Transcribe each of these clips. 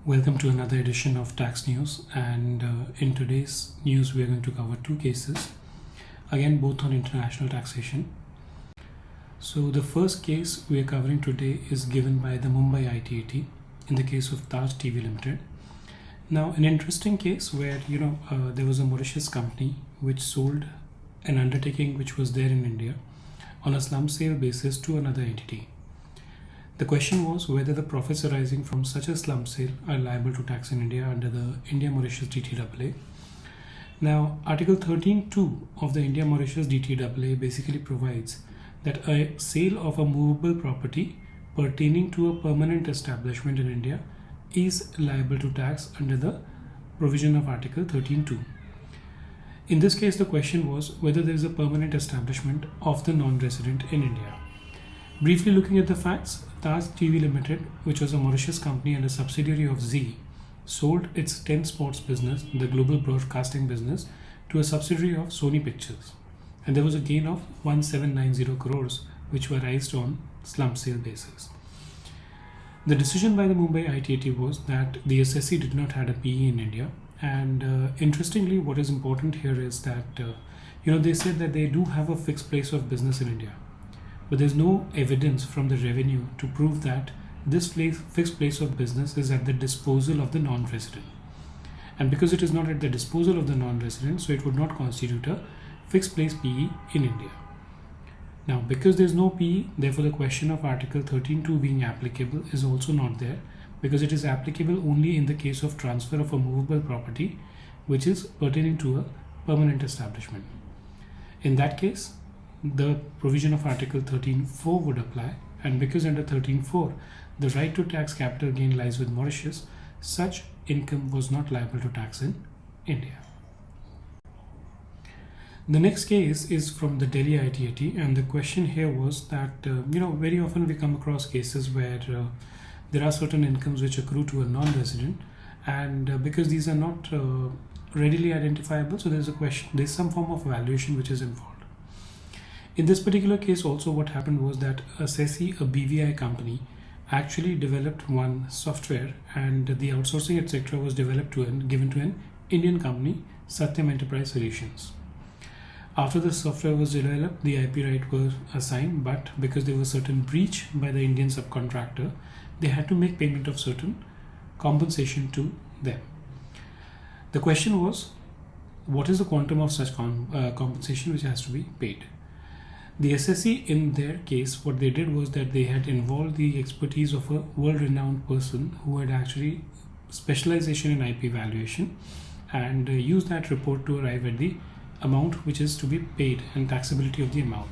Welcome to another edition of Tax News, and in today's news we are going to cover two cases, again both on international taxation. So the first case we are covering today is given by the Mumbai ITAT in the case of Taj TV Limited. Now, an interesting case where there was a Mauritius company which sold an undertaking which was there in India on a slump sale basis to another entity. The question was whether the profits arising from such a slump sale are liable to tax in India under the India-Mauritius DTAA. Now, Article 13.2 of the India-Mauritius DTAA basically provides that a sale of a movable property pertaining to a permanent establishment in India is liable to tax under the provision of Article 13.2. In this case, the question was whether there is a permanent establishment of the non-resident in India. Briefly looking at the facts, Taj TV Limited, which was a Mauritius company and a subsidiary of Zee, sold its 10 sports business, the global broadcasting business, to a subsidiary of Sony Pictures. And there was a gain of 1790 crores, which were raised on slump sale basis. The decision by the Mumbai ITAT was that the Assessee did not have a PE in India. And interestingly, what is important here is that, they said that they do have a fixed place of business in India. But there's no evidence from the revenue to prove that this fixed place of business is at the disposal of the non-resident. And because it is not at the disposal of the non-resident, so it would not constitute a fixed place PE in India. Now, because there's no PE, therefore the question of Article 13.2 being applicable is also not there, because it is applicable only in the case of transfer of a movable property which is pertaining to a permanent establishment. In that case, the provision of Article 13.4 would apply, and because under 13.4 the right to tax capital gain lies with Mauritius, such income was not liable to tax in India. The next case is from the Delhi ITAT, and the question here was that very often we come across cases where there are certain incomes which accrue to a non-resident, and because these are not readily identifiable, so there's some form of valuation which is involved. In this particular case also, what happened was that Assessee, a BVI company, actually developed one software, and the outsourcing etc. was developed given to an Indian company, Satyam Enterprise Solutions. After the software was developed, the IP right was assigned, but because there was certain breach by the Indian subcontractor, they had to make payment of certain compensation to them. The question was, what is the quantum of such compensation which has to be paid? The Assessee, in their case, what they did was that they had involved the expertise of a world-renowned person who had actually specialization in IP valuation, and used that report to arrive at the amount which is to be paid and taxability of the amount.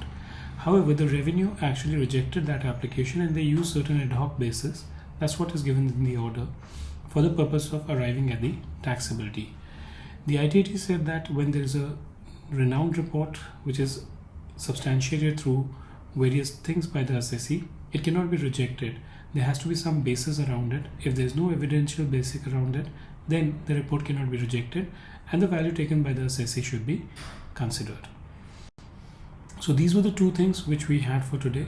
However, the revenue actually rejected that application, and they used certain ad hoc basis. That's what is given in the order for the purpose of arriving at the taxability. The ITAT said that when there is a renowned report which is substantiated through various things by the Assessee, it cannot be rejected. There has to be some basis around it. If there is no evidential basis around it, then the report cannot be rejected, and the value taken by the Assessee should be considered. So these were the two things which we had for today.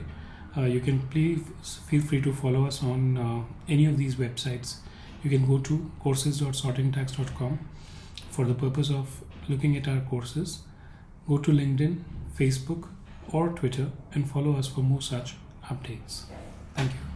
You can please feel free to follow us on any of these websites. You can go to courses.sortingtax.com for the purpose of looking at our courses. Go to LinkedIn, Facebook or Twitter and follow us for more such updates. Thank you.